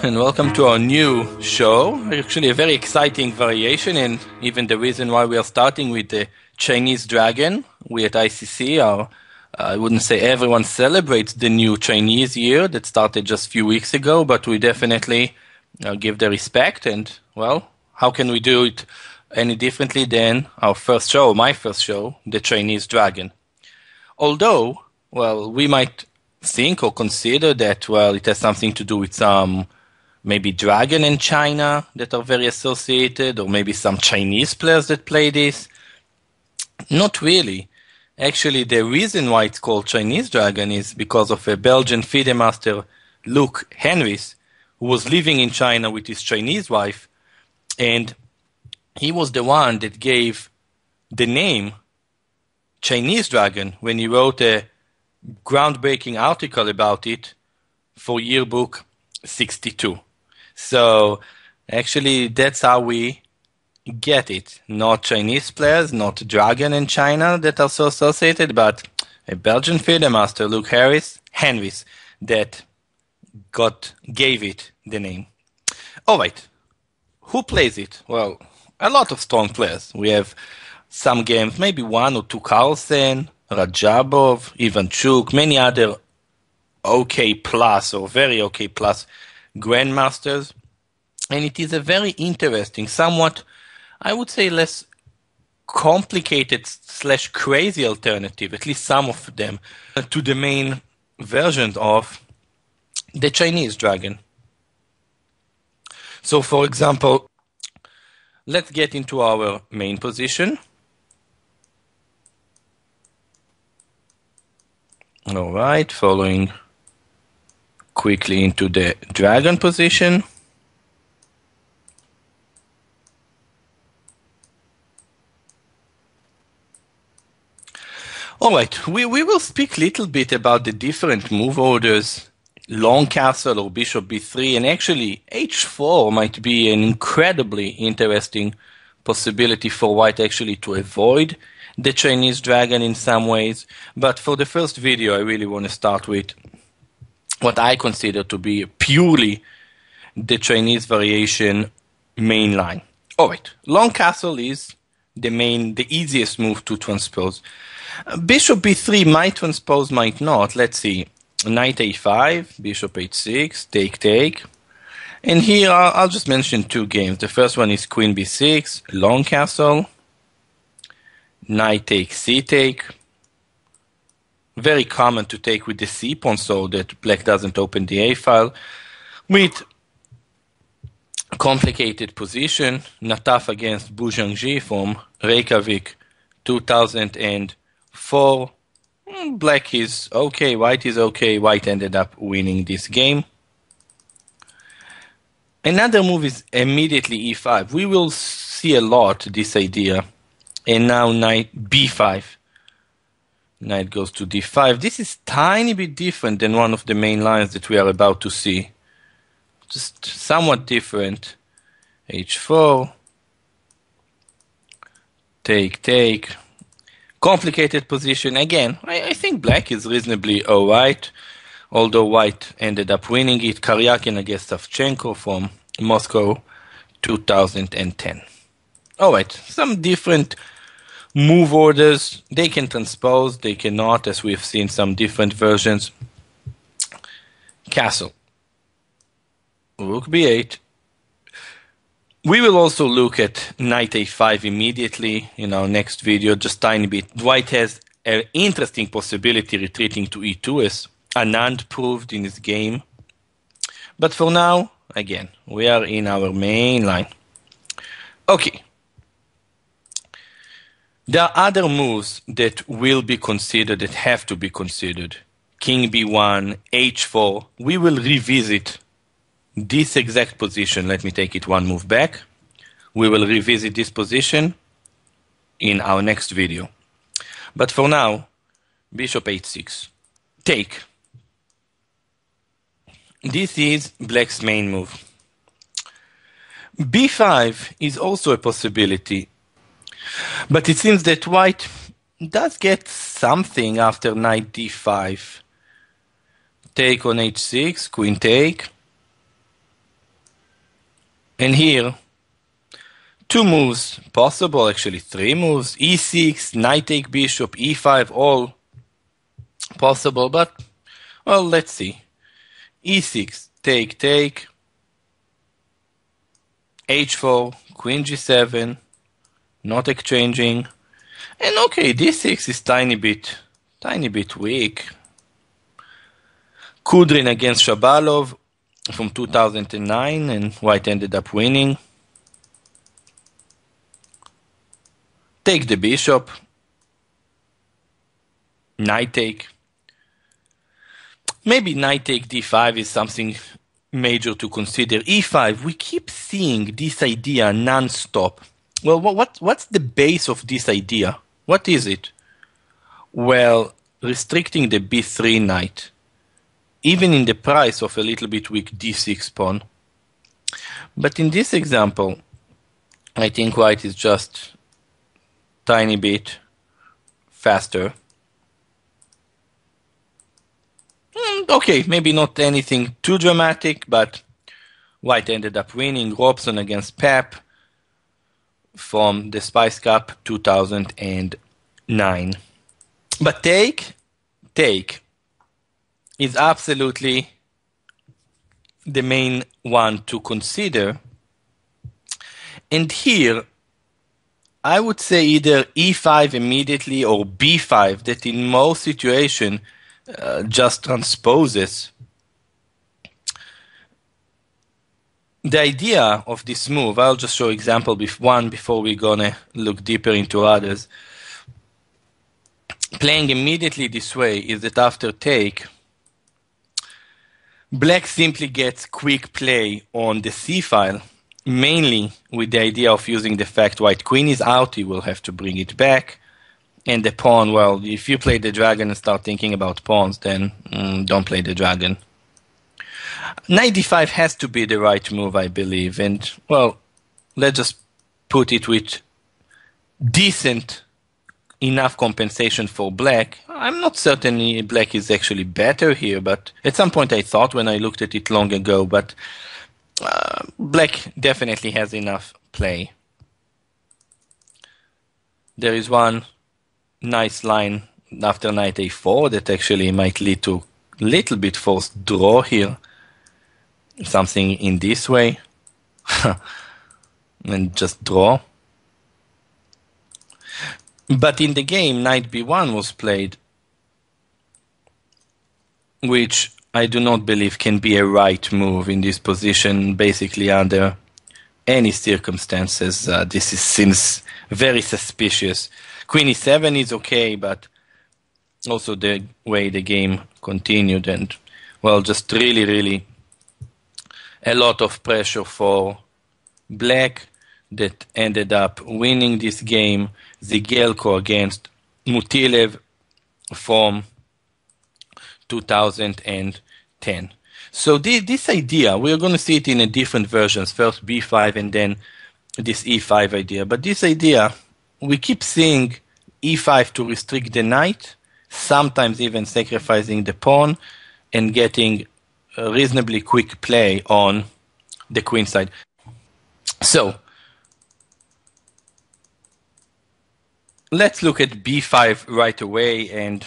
and welcome to our new show. Actually, a very exciting variation, and even the reason why we are starting with the Chinese Dragon. We at ICC I wouldn't say everyone celebrates the new Chinese year that started just a few weeks ago, but we definitely give the respect. And, well, how can we do it any differently than our first show, my first show, the Chinese Dragon? Although, well, we might think or consider that, well, it has something to do with some maybe dragon in China that are very associated, or maybe some Chinese players that play this. Not really. Actually, the reason why it's called Chinese Dragon is because of a Belgian Fide master, Henris, who was living in China with his Chinese wife, and he was the one that gave the name Chinese Dragon when he wrote a groundbreaking article about it for Yearbook 62. So actually that's how we get it. Not Chinese players, not Dragon in China that are so associated, but a Belgian FIDE master, Henris, that gave it the name. Alright, who plays it? Well, a lot of strong players. We have some games, maybe one or two Carlsen, Radjabov, Ivanchuk, many other OK plus or very OK plus grandmasters. And it is a very interesting, somewhat, I would say, less complicated / crazy alternative, at least some of them, to the main version of the Chinese Dragon. So, for example, let's get into our main position. All right, following quickly into the dragon position. All right, we will speak a little bit about the different move orders, long castle or bishop b3, and actually h4 might be an incredibly interesting possibility for white actually to avoid the Chinese Dragon in some ways. But for the first video, I really want to start with what I consider to be purely the Chinese variation main line. Alright, long castle is the easiest move to transpose. Bishop b3 might transpose, might not. Let's see. Knight a5, bishop h6, take. And here I'll just mention two games. The first one is queen b6, long castle. Knight takes, c take. Very common to take with the c pawn so that black doesn't open the a file. With complicated position, Nataf against Buzhangji from Reykjavik 2004. Black is okay, white is okay. White ended up winning this game. Another move is immediately e5. We will see a lot this idea. And now knight b5. Knight goes to d5. This is tiny bit different than one of the main lines that we are about to see. Just somewhat different. h4. Take. Complicated position. Again, I think black is reasonably alright. Although white ended up winning it. Karyakin against Savchenko from Moscow 2010. Alright, some different move orders. They can transpose, they cannot, as we've seen some different versions. Castle. Rook b8. We will also look at knight a5 immediately in our next video, just tiny bit. White has an interesting possibility retreating to e2, as Anand proved in his game. But for now, again, we are in our main line. Okay. There are other moves that will be considered, that have to be considered. King b1, h4. We will revisit this exact position. Let me take it one move back. We will revisit this position in our next video. But for now, bishop h6. Take. This is black's main move. b5 is also a possibility. But it seems that white does get something after knight d5. Take on h6, queen take. And here, two moves possible, actually three moves. e6, knight take bishop, e5, all possible, but, well, let's see. e6, take, take. h4, queen g7, not exchanging. And okay, d6 is tiny bit weak. Kudrin against Shabalov from 2009, and white ended up winning. Take the bishop. Knight take. Maybe knight take d5 is something major to consider. e5, we keep seeing this idea non-stop. Well, what's the base of this idea? What is it? Well, restricting the b3 knight, even in the price of a little bit weak d6 pawn. But in this example, I think white is just tiny bit faster. Okay, maybe not anything too dramatic, but white ended up winning. Robson against Pep from the Spice Cup 2009. But take is absolutely the main one to consider. And here, I would say either e5 immediately or b5, that in most situations just transposes. The idea of this move, I'll just show example one before we're gonna look deeper into others. Playing immediately this way is that after take, black simply gets quick play on the c file, mainly with the idea of using the fact white queen is out, he will have to bring it back. And the pawn, well, if you play the dragon and start thinking about pawns, then don't play the dragon. Knight d5 has to be the right move, I believe. And, well, let's just put it with decent enough compensation for black. I'm not certain black is actually better here, but at some point I thought when I looked at it long ago, but black definitely has enough play. There is one nice line after knight a4 that actually might lead to a little bit forced draw here. Something in this way. And just draw. But in the game, knight b1 was played, which I do not believe can be a right move in this position, basically under any circumstances. This seems very suspicious. Queen e7 is okay, but also the way the game continued, and, well, just really a lot of pressure for black that ended up winning this game. Zigelko against Mutilev from 2010. So this idea, we're going to see it in a different versions. First b5 and then this e5 idea. But this idea, we keep seeing e5 to restrict the knight, sometimes even sacrificing the pawn and getting a reasonably quick play on the queen side. So let's look at b5 right away, and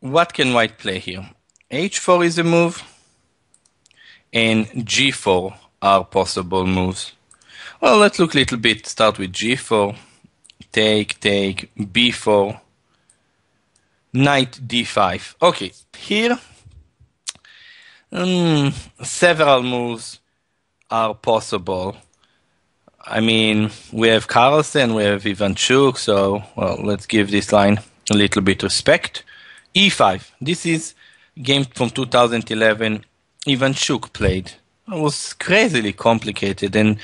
what can white play here? h4 is a move, and g4 are possible moves. Well, let's look a little bit, start with g4, take, b4, knight d5. Okay, here several moves are possible. I mean, we have Carlsen, we have Ivanchuk, so, well, let's give this line a little bit respect. e5, this is game from 2011, Ivanchuk played. It was crazily complicated and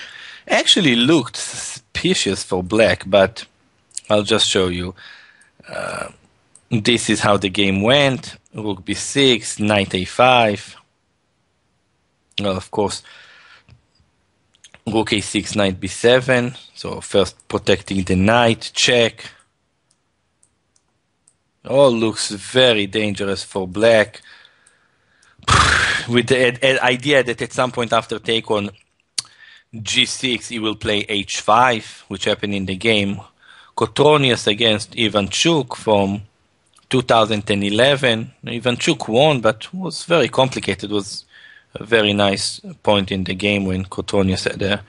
actually looked suspicious for black, but I'll just show you. This is how the game went. Rook b6, knight a5. Well, of course, rook a6, knight b7. So first protecting the knight, check. All looks very dangerous for black. With the idea that at some point after take on, g6, he will play h5, which happened in the game Kotronius against Ivanchuk from 2011. Ivanchuk won, but was very complicated. It was a very nice point in the game when Kotronius had an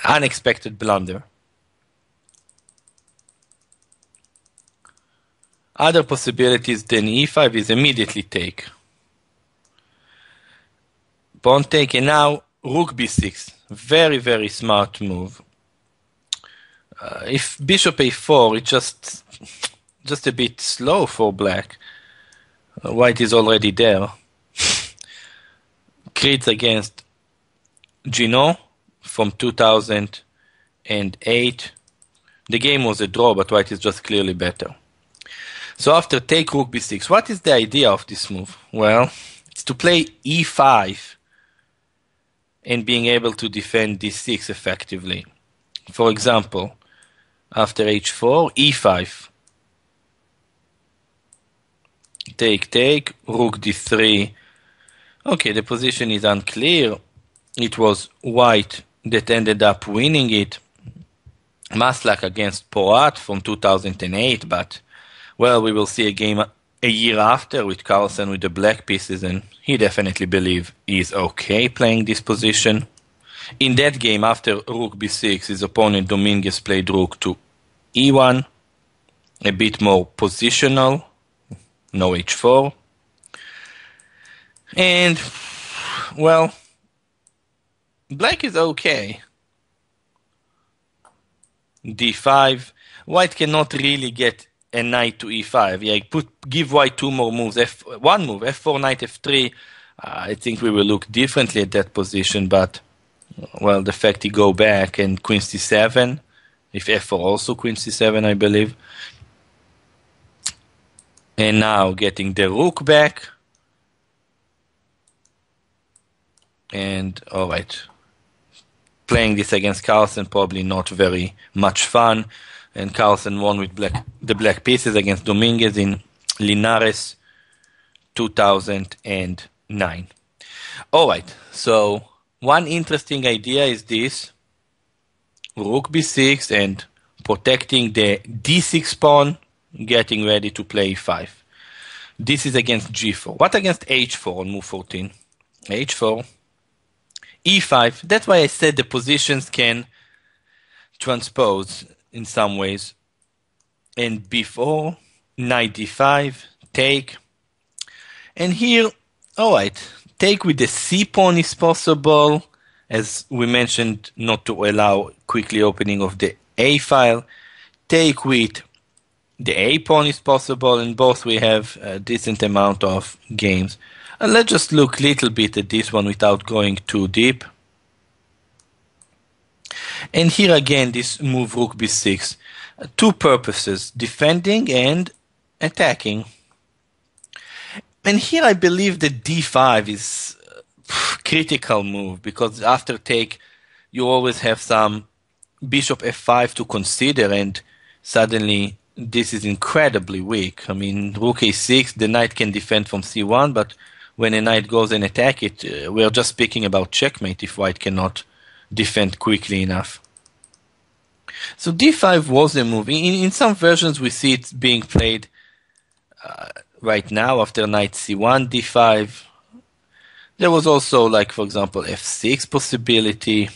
unexpected blunder. Other possibilities than e5 is immediately take. Pawn take, and now rook b6. Very, very smart move. If bishop a4, it's just a bit slow for black. White is already there. Creeds against Gino from 2008. The game was a draw, but white is just clearly better. So after take rook b6, what is the idea of this move? Well, it's to play e5 and being able to defend d6 effectively. For example, after h4, e5. Take, rook d3. Okay, the position is unclear. It was white that ended up winning it. Maslak against Porat from 2008, but, well, we will see a game a year after with Carlsen with the black pieces, and he definitely believes he's okay playing this position. In that game, after rook b6, his opponent Dominguez played rook to e1, a bit more positional, no h4. And, well, black is okay. d5, white cannot really get a knight to e5. Yeah, give white two more moves. One move, f4, knight f3. I think we will look differently at that position, but, well, the fact he go back and queen c7, if f4 also queen c7, I believe. And now getting the rook back. And, alright, playing this against Carlsen, probably not very much fun. And Carlsen won with the black pieces against Dominguez in Linares 2009. Alright, so one interesting idea is this. Rook b6 and protecting the d6 pawn, getting ready to play e5. This is against g4. What against h4 on move 14? h4, e5. That's why I said the positions can transpose in some ways. And b4, knight d5, take. And here, alright, take with the c pawn is possible. As we mentioned, not to allow quickly opening of the a file. Take with the a pawn is possible. And both we have a decent amount of games. And let's just look a little bit at this one without going too deep. And here again, this move rook b6. Two purposes, defending and attacking. And here I believe that d5 is a critical move, because after take, you always have some bishop f5 to consider, and suddenly this is incredibly weak. I mean, rook a6, the knight can defend from c1, but when a knight goes and attack it, we are just speaking about checkmate if white cannot defend quickly enough. So d5 was a move. In some versions we see it being played right now after knight c1, d5. There was also, like, for example, f6 possibility.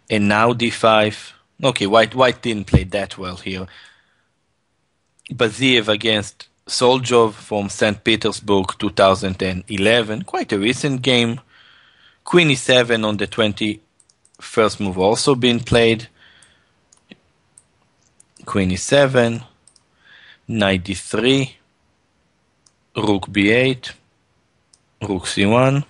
And now d5. Okay, white didn't play that well here. Baziev against Soljov from St. Petersburg 2011. Quite a recent game. Queen e7 on the 21st move also been played. Queen e7. Knight d3. Rook b8. Rook c1.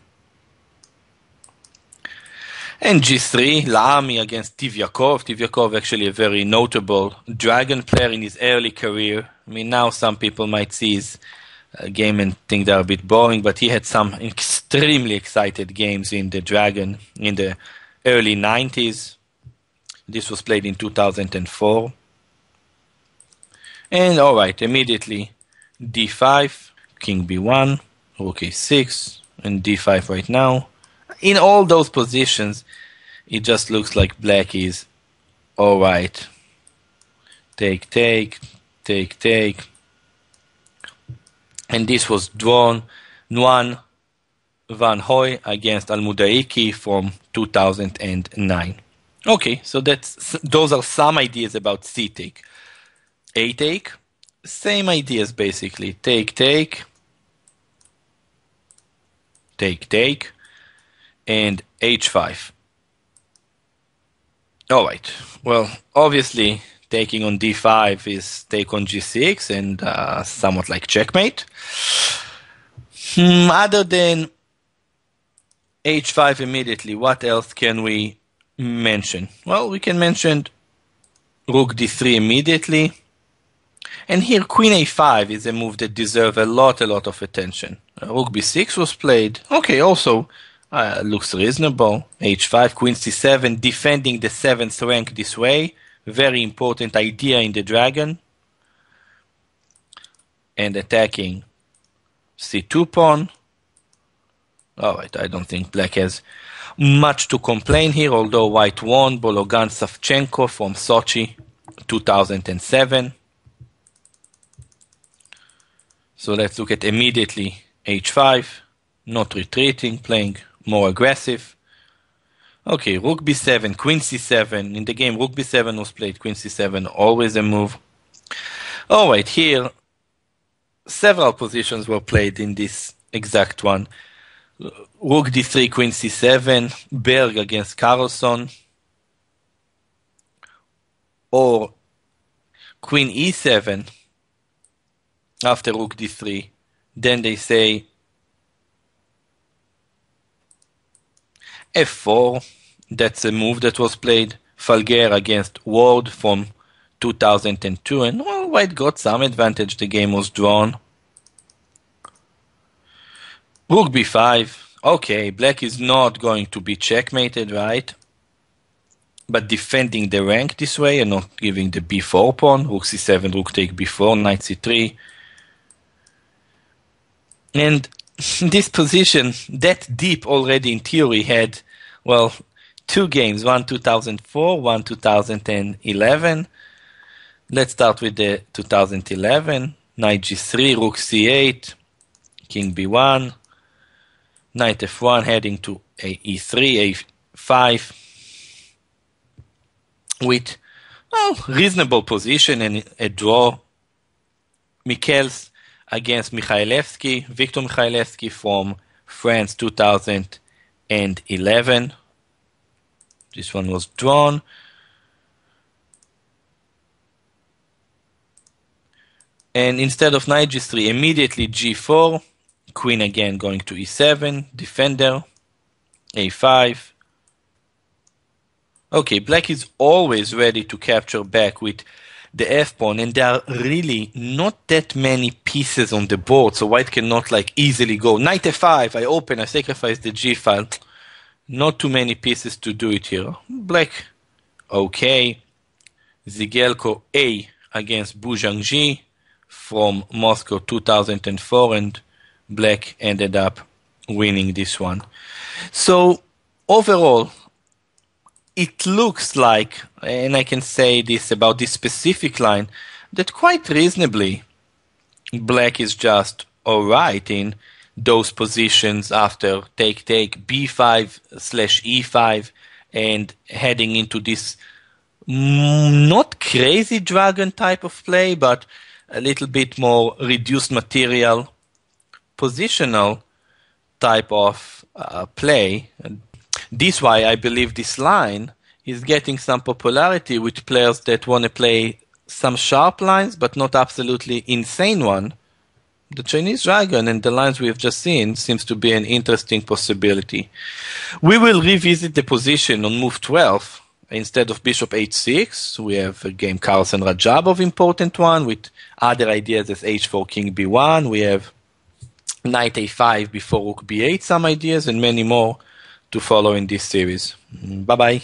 And g3, Laami against Tivyakov. Tivyakov actually a very notable dragon player in his early career. I mean, now some people might see his game and think they're a bit boring, but he had some extremely excited games in the Dragon in the early 90s. This was played in 2004. And alright, immediately d5, king b1, rook a6, and d5 right now. in all those positions, it just looks like black is all right. Take, take, take, take. And this was drawn Nguyen Van Hoy against Al-Mudaiki from 2009. Okay, so those are some ideas about C-take. A-take, same ideas basically. Take, take, take, take, and H5. All right, well, obviously, taking on D5 is take on G6 and somewhat like checkmate. Other than H5 immediately, what else can we mention? Well, we can mention Rook D3 immediately. And here Queen A5 is a move that deserves a lot of attention. Rook B6 was played. Okay, also looks reasonable. H5, Queen C7, defending the 7th rank this way. Very important idea in the Dragon. And attacking C2 pawn. Alright, I don't think black has much to complain here, although white won. Bologan Savchenko from Sochi, 2007. So let's look at immediately H5, not retreating, playing more aggressive. Okay, Rook B7, Queen C7. In the game, Rook B7 was played, Queen C7, always a move. Alright, here, several positions were played in this exact one. Rook D3, Queen C7, Berg against Carlsen, or Queen E7 after Rook D3. Then they say F4. That's a move that was played. Falguer against Ward from 2002. And well, white got some advantage. The game was drawn. Rook B5. Okay, black is not going to be checkmated, right? But defending the rank this way and not giving the B4 pawn. Rook C7, Rook take B4, Knight C3. And this position, that deep already in theory, had, well, two games, one 2004, one 2011. Let's start with the 2011. Knight G3, Rook C8, King B1, Knight F1 heading to E3, A5, with, well, reasonable position and a draw. Michels against Mikhailevsky, Victor Mikhailevsky from France 2011. This one was drawn. And instead of Knight G3, immediately G4, Queen again going to E7, defender, A5. Okay, black is always ready to capture back with the F-pawn, and there are really not that many pieces on the board, so white cannot like easily go Knight F5, I open, I sacrifice the G file. Not too many pieces to do it here. Black, okay. Zigelko A against Buzhangji from Moscow 2004, and black ended up winning this one. So overall, it looks like, and I can say this about this specific line, that quite reasonably black is just alright in those positions after take B5/E5 and heading into this not crazy dragon type of play, but a little bit more reduced material positional type of play. This why I believe this line is getting some popularity with players that want to play some sharp lines but not absolutely insane one. The Chinese Dragon and the lines we have just seen seems to be an interesting possibility. We will revisit the position on move 12. Instead of bishop h6, we have a game Carlsen Radjabov, important one, with other ideas as h4 king b1. We have knight a5 before rook b8, some ideas, and many more to follow in this series. Bye-bye.